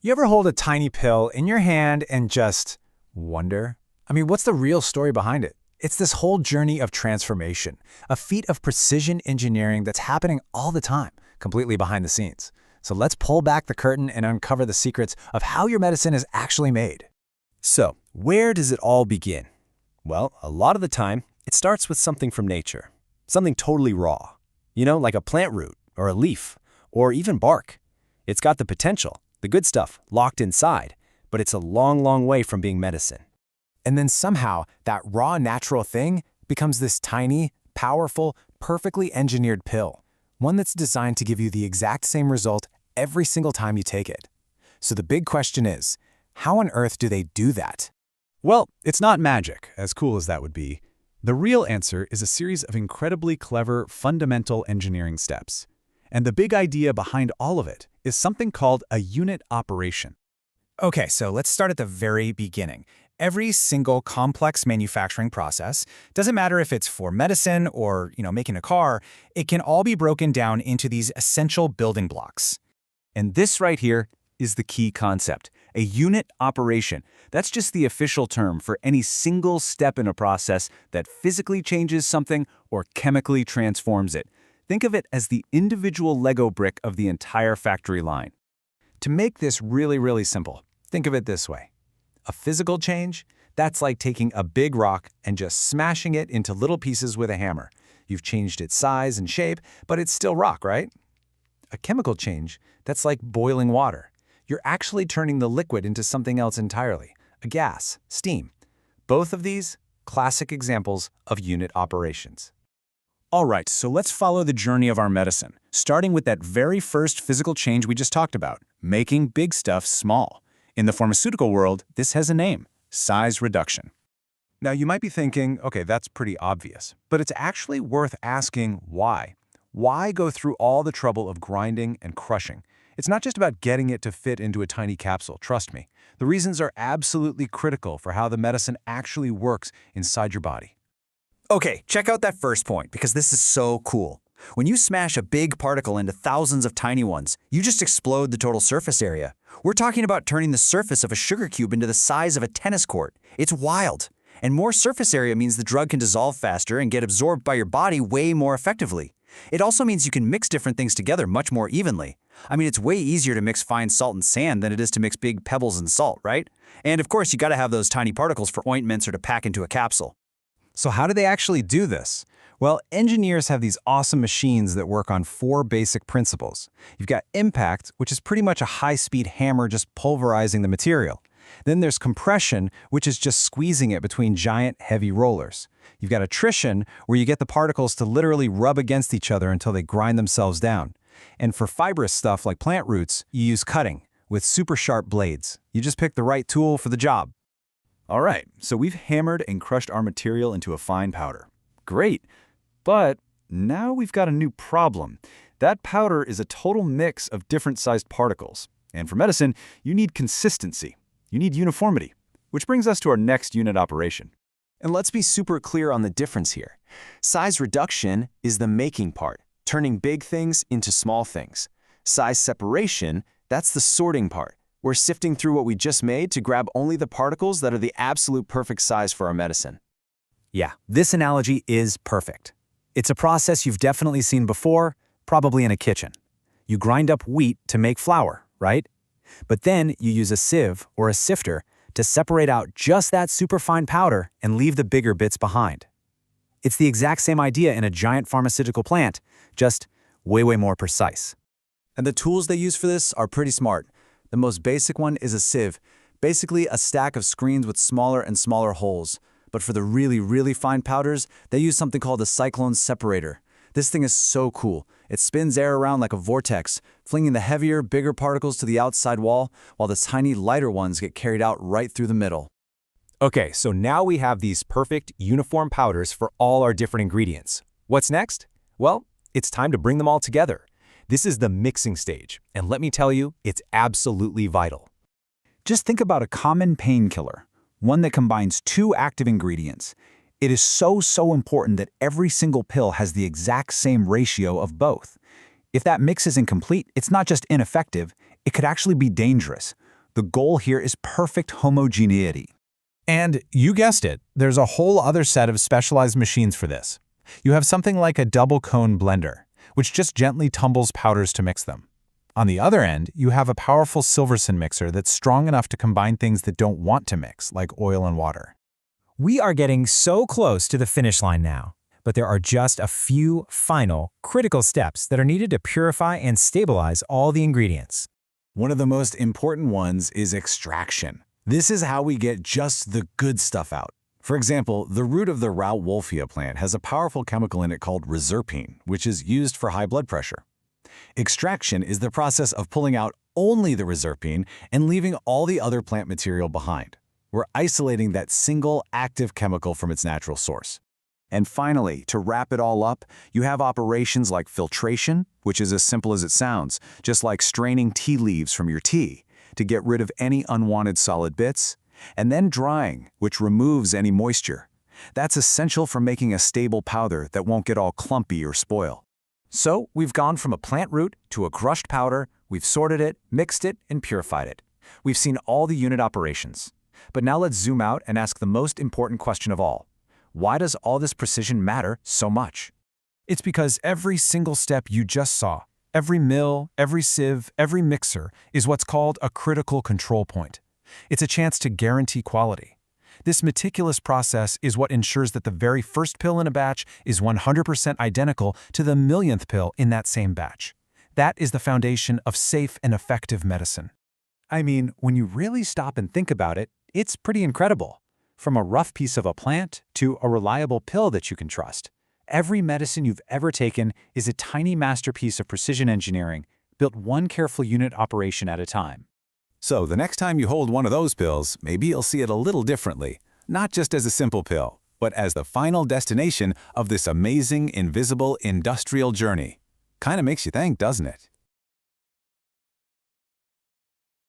You ever hold a tiny pill in your hand and just wonder? What's the real story behind it? It's this whole journey of transformation, a feat of precision engineering that's happening all the time, completely behind the scenes. So let's pull back the curtain and uncover the secrets of how your medicine is actually made. So, where does it all begin? Well, a lot of the time, it starts with something from nature. Something totally raw. Like a plant root, or a leaf, or even bark. It's got the potential, the good stuff, locked inside, but it's a long, long way from being medicine. And then somehow, that raw natural thing becomes this tiny, powerful, perfectly engineered pill. One that's designed to give you the exact same result every single time you take it. So the big question is, how on earth do they do that? Well, it's not magic, as cool as that would be. The real answer is a series of incredibly clever, fundamental engineering steps. And the big idea behind all of it is something called a unit operation. Okay, so let's start at the very beginning. Every single complex manufacturing process, doesn't matter if it's for medicine or, making a car, it can all be broken down into these essential building blocks. And this right here is the key concept, a unit operation. That's just the official term for any single step in a process that physically changes something or chemically transforms it. Think of it as the individual Lego brick of the entire factory line. To make this really, really simple, think of it this way. A physical change, that's like taking a big rock and just smashing it into little pieces with a hammer. You've changed its size and shape, but it's still rock, right? A chemical change, that's like boiling water. You're actually turning the liquid into something else entirely, a gas, steam. Both of these, classic examples of unit operations. All right, so let's follow the journey of our medicine, starting with that very first physical change we just talked about, making big stuff small. In the pharmaceutical world, this has a name, size reduction. Now, you might be thinking, okay, that's pretty obvious, but it's actually worth asking why. Why go through all the trouble of grinding and crushing? It's not just about getting it to fit into a tiny capsule, trust me. The reasons are absolutely critical for how the medicine actually works inside your body. Okay, check out that first point, because this is so cool. When you smash a big particle into thousands of tiny ones, you just explode the total surface area. We're talking about turning the surface of a sugar cube into the size of a tennis court. It's wild. And more surface area means the drug can dissolve faster and get absorbed by your body way more effectively. It also means you can mix different things together much more evenly. It's way easier to mix fine salt and sand than it is to mix big pebbles and salt, right? And of course, you gotta have those tiny particles for ointments or to pack into a capsule. So how do they actually do this? Well, engineers have these awesome machines that work on 4 basic principles. You've got impact, which is pretty much a high-speed hammer just pulverizing the material. Then there's compression, which is just squeezing it between giant, heavy rollers. You've got attrition, where you get the particles to literally rub against each other until they grind themselves down. And for fibrous stuff like plant roots, you use cutting with super sharp blades. You just pick the right tool for the job. All right, so we've hammered and crushed our material into a fine powder. Great, but now we've got a new problem. That powder is a total mix of different sized particles. And for medicine, you need consistency. You need uniformity, which brings us to our next unit operation. And let's be super clear on the difference here. Size reduction is the making part, turning big things into small things. Size separation, that's the sorting part. We're sifting through what we just made to grab only the particles that are the absolute perfect size for our medicine. Yeah, this analogy is perfect. It's a process you've definitely seen before, probably in a kitchen. You grind up wheat to make flour, right? But then you use a sieve or a sifter to separate out just that superfine powder and leave the bigger bits behind. It's the exact same idea in a giant pharmaceutical plant, just way, way more precise. And the tools they use for this are pretty smart. The most basic one is a sieve, basically a stack of screens with smaller and smaller holes. But for the really, really fine powders, they use something called a cyclone separator. This thing is so cool. It spins air around like a vortex, flinging the heavier, bigger particles to the outside wall, while the tiny, lighter ones get carried out right through the middle. Okay, so now we have these perfect, uniform powders for all our different ingredients. What's next? Well, it's time to bring them all together. This is the mixing stage, and let me tell you, it's absolutely vital. Just think about a common painkiller, one that combines 2 active ingredients. It is so important that every single pill has the exact same ratio of both. If that mix is incomplete, it's not just ineffective, it could actually be dangerous. The goal here is perfect homogeneity. And you guessed it, there's a whole other set of specialized machines for this. You have something like a double cone blender, which just gently tumbles powders to mix them. On the other end, you have a powerful Silverson mixer that's strong enough to combine things that don't want to mix, like oil and water. We are getting so close to the finish line now, but there are just a few final, critical steps that are needed to purify and stabilize all the ingredients. One of the most important ones is extraction. This is how we get just the good stuff out. For example, the root of the Rauwolfia plant has a powerful chemical in it called reserpine, which is used for high blood pressure. Extraction is the process of pulling out only the reserpine and leaving all the other plant material behind. We're isolating that single active chemical from its natural source. And finally, to wrap it all up, you have operations like filtration, which is as simple as it sounds, just like straining tea leaves from your tea to get rid of any unwanted solid bits, and then drying, which removes any moisture. That's essential for making a stable powder that won't get all clumpy or spoil. So we've gone from a plant root to a crushed powder, we've sorted it, mixed it, and purified it. We've seen all the unit operations. But now let's zoom out and ask the most important question of all. Why does all this precision matter so much? It's because every single step you just saw, every mill, every sieve, every mixer, is what's called a critical control point. It's a chance to guarantee quality. This meticulous process is what ensures that the very first pill in a batch is 100% identical to the millionth pill in that same batch. That is the foundation of safe and effective medicine. I mean, when you really stop and think about it, it's pretty incredible. From a rough piece of a plant to a reliable pill that you can trust. Every medicine you've ever taken is a tiny masterpiece of precision engineering, built one careful unit operation at a time. So the next time you hold one of those pills, maybe you'll see it a little differently, not just as a simple pill, but as the final destination of this amazing, invisible, industrial journey. Kinda makes you think, doesn't it?